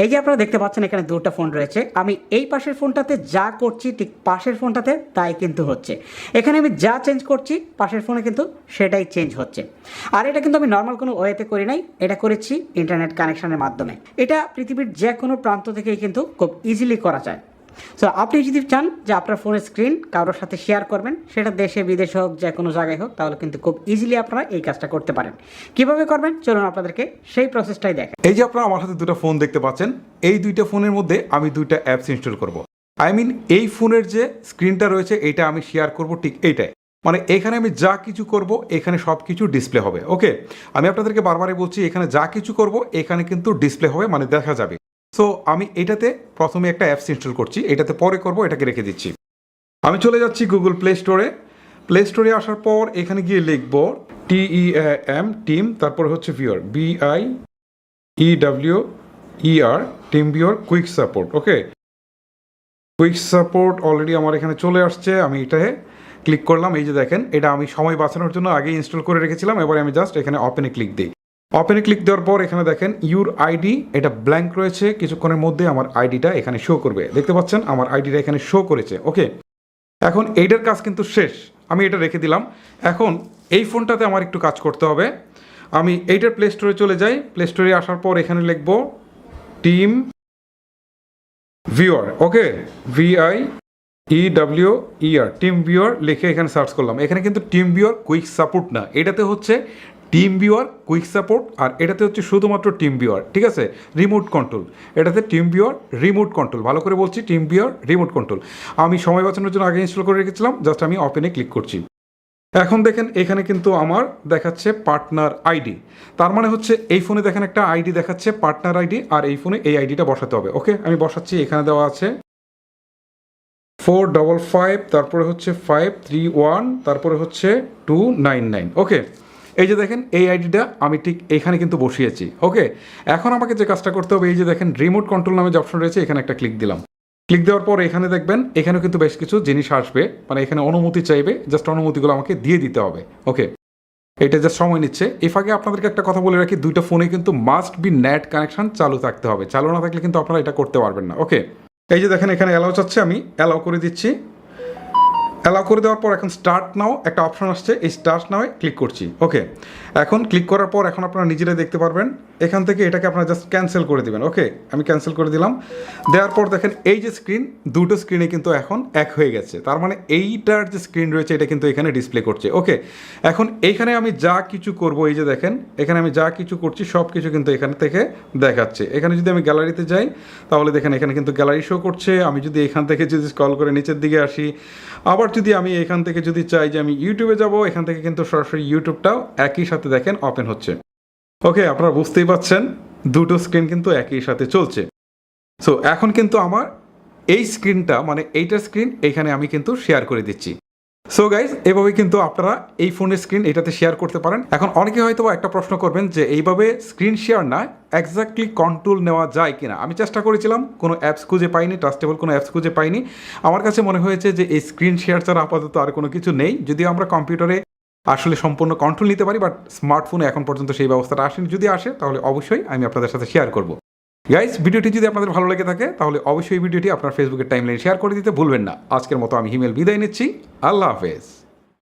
এই যে আপনারা দেখতে পাচ্ছেন এখানে দুটো ফোন রয়েছে, আমি এই পাশের ফোনটাতে যা করছি ঠিক পাশের ফোনটাতে তাই কিন্তু হচ্ছে। এখানে আমি যা চেঞ্জ করছি পাশের ফোনে কিন্তু সেটাই চেঞ্জ হচ্ছে। আর এটা কিন্তু আমি নর্মাল কোনো ওয়েতে করি নাই, এটা করেছি ইন্টারনেট কানেকশনের মাধ্যমে। এটা পৃথিবীর যে কোনো প্রান্ত থেকেই কিন্তু খুব ইজিলি করা যায়। সো আপনি যদি চান যে আপনার ফোনের স্ক্রিন কারোর সাথে শেয়ার করবেন, সেটা দেশে বিদেশে হোক, যে কোনো জায়গায় হোক, তাহলে কিন্তু খুব ইজিলি আপনারা এই কাজটা করতে পারেন। কিভাবে করবেন চলুন আপনাদেরকে সেই প্রসেসটাই দেখেন। এই যে আপনারা আমার হাতে দুটো ফোন দেখতে পাচ্ছেন, এই দুইটা ফোনের মধ্যে আমি দুইটা অ্যাপস ইনস্টল করব। এই ফোনের যে স্ক্রিনটা রয়েছে এটা আমি শেয়ার করব ঠিক এইটাই। মানে এখানে আমি যা কিছু করব এখানে সব কিছু ডিসপ্লে হবে। ওকে, আমি আপনাদেরকে বারবারই বলছি এখানে যা কিছু করব এখানে কিন্তু ডিসপ্লে হবে, মানে দেখা যাবে। সো আমি এটাতে প্রথমে একটা অ্যাপস ইনস্টল করছি, এটাতে পরে করব, এটাকে রেখে দিচ্ছি। আমি চলে যাচ্ছি গুগল প্লে স্টোরে। প্লে স্টোরে আসার পর এখানে গিয়ে লিখব টিম, তারপরে হচ্ছে viewer, BIEWER, team viewer quick support. Okay, quick support already আমার এখানে চলে আসছে। আমি এটাতে ক্লিক করলাম। এই যে দেখেন, এটা আমি সময় বাঁচানোর জন্য আগে ইনস্টল করে রেখেছিলাম। এবারে আমি জাস্ট এখানে ওপেনে ক্লিক দিই। ওপেনে ক্লিক দেওয়ার পর এখানে দেখেন ইউর আইডি, এটা ব্ল্যাঙ্ক রয়েছে। কিছুক্ষণের মধ্যে আমার আইডিটা এখানে শো করবে। দেখতে পাচ্ছেন আমার আইডিটা এখানে শো করেছে। ওকে, এখন এইটার কাজ কিন্তু শেষ, আমি এটা রেখে দিলাম। এখন এই ফোনটাতে আমার একটু কাজ করতে হবে। আমি এইটার প্লে স্টোরে চলে যাই। প্লে স্টোরে আসার পর এখানে লিখব টিম ভিউয়ার। ওকে, VIEWER, টিম ভিউয়ার লিখে এখানে সার্চ করলাম। এখানে কিন্তু টিম ভিউয়ার কুইক সাপোর্ট না, এটাতে হচ্ছে টিম ভিউয়ার কুইক সাপোর্ট, আর এটাতে হচ্ছে শুধুমাত্র টিম ভিউয়ার। ঠিক আছে, রিমোট কন্ট্রোল। এটাতে টিম ভিউয়ার রিমোট কন্ট্রোল, ভালো করে বলছি, টিম ভিউয়ার রিমোট কন্ট্রোল। আমি সময় বাঁচানোর জন্য আগে ইনস্টল করে রেখেছিলাম, জাস্ট আমি ওপেনে ক্লিক করছি। এখন দেখেন এখানে কিন্তু আমার দেখাচ্ছে পার্টনার আইডি। তার মানে হচ্ছে এই ফোনে দেখেন একটা আইডি দেখাচ্ছে পার্টনার আইডি, আর এই ফোনে এই আইডিটা বসাতে হবে। ওকে, আমি বসাচ্ছি। এখানে দেওয়া আছে 455, তারপরে হচ্ছে 531, তারপরে হচ্ছে 299। ওকে, এই যে দেখেন এই আইডিটা আমি ঠিক এখানে কিন্তু বসিয়েছি। ওকে, এখন আমাকে যে কাজটা করতে হবে, এই যে দেখেন রিমোট কন্ট্রোল নামে যে অপশন রয়েছে, এখানে একটা ক্লিক দিলাম। ক্লিক দেওয়ার পর এখানে দেখবেন এখানেও কিন্তু বেশ কিছু জিনিস আসবে, মানে এখানে অনুমতি চাইবে, জাস্ট অনুমতিগুলো আমাকে দিয়ে দিতে হবে। ওকে, এটা জাস্ট সময় নিচ্ছে। এই ফাঁকে আপনাদেরকে একটা কথা বলে রাখি, দুইটা ফোনে কিন্তু মাস্ট বি নেট কানেকশন চালু থাকতে হবে, চালু না থাকলে কিন্তু আপনারা এটা করতে পারবেন না। ওকে, এই যে দেখেন এখানে অ্যালাউ চাচ্ছে, আমি অ্যালাউ করে দিচ্ছি। অ্যালাউ করে দেওয়ার পর এখন স্টার্ট নাও একটা অপশন আসছে, এই স্টার্ট নাওয়ে ক্লিক করছি। ওকে, এখন ক্লিক করার পর এখন আপনারা নিজেরাই দেখতে পারবেন, এখান থেকে এটাকে আপনারা জাস্ট ক্যান্সেল করে দেবেন। ওকে, আমি ক্যান্সেল করে দিলাম। দেওয়ার পর দেখেন এই যে স্ক্রিন, দুটো স্ক্রিনে কিন্তু এখন এক হয়ে গেছে। তার মানে এইটার যে স্ক্রিন রয়েছে এটা কিন্তু এখানে ডিসপ্লে করছে। ওকে, এখন এইখানে আমি যা কিছু করব, এই যে দেখেন এখানে আমি যা কিছু করছি সব কিছু কিন্তু এখান থেকে দেখাচ্ছে। এখানে যদি আমি গ্যালারিতে যাই তাহলে দেখেন এখানে কিন্তু গ্যালারি শো করছে। আমি যদি এখান থেকে যদি স্ক্রল করে নিচের দিকে আসি, আবার যদি আমি এখান থেকে যদি চাই যে আমি ইউটিউবে যাব, এখান থেকে কিন্তু সরাসরি ইউটিউবটাও একই সাথে দেখেন ওপেন হচ্ছে। ওকে, আপনারা বুঝতেই পাচ্ছেন দুটো স্ক্রিন কিন্তু একই সাথে চলছে। সো এখন কিন্তু আমার এই স্ক্রিনটা, মানে এইটার স্ক্রিন এখানে আমি কিন্তু শেয়ার করে দিচ্ছি। সো গাইজ, এভাবে কিন্তু আপনারা এই ফোনের স্ক্রিন এটাতে শেয়ার করতে পারেন। এখন অনেকে হয়তো একটা প্রশ্ন করবেন যে এইভাবে স্ক্রিন শেয়ার না এক্স্যাক্টলি কন্ট্রোল নেওয়া যায় কিনা। আমি চেষ্টা করেছিলাম, কোনো অ্যাপস খুঁজে পাইনি, ট্রাস্টেবল কোনো অ্যাপস খুঁজে পাইনি। আমার কাছে মনে হয়েছে যে এই স্ক্রিন শেয়ার ছাড়া আপাতত আর কোনো কিছু নেই। যদিও আমরা কম্পিউটারে আসলে সম্পূর্ণ কন্ট্রোল নিতে পারি, বাট স্মার্টফোনে এখন পর্যন্ত সেই ব্যবস্থাটা আসেনি। যদি আসে তাহলে অবশ্যই আমি আপনাদের সাথে শেয়ার করব। গাইস, ভিডিওটি যদি আপনাদের ভালো লেগে থাকে তাহলে অবশ্যই ভিডিওটি আপনার ফেসবুকের টাইমলাইনে শেয়ার করে দিতে ভুলবেন না। আজকের মতো আমি হিমেল বিদায় নিচ্ছি। আল্লাহ হাফেজ।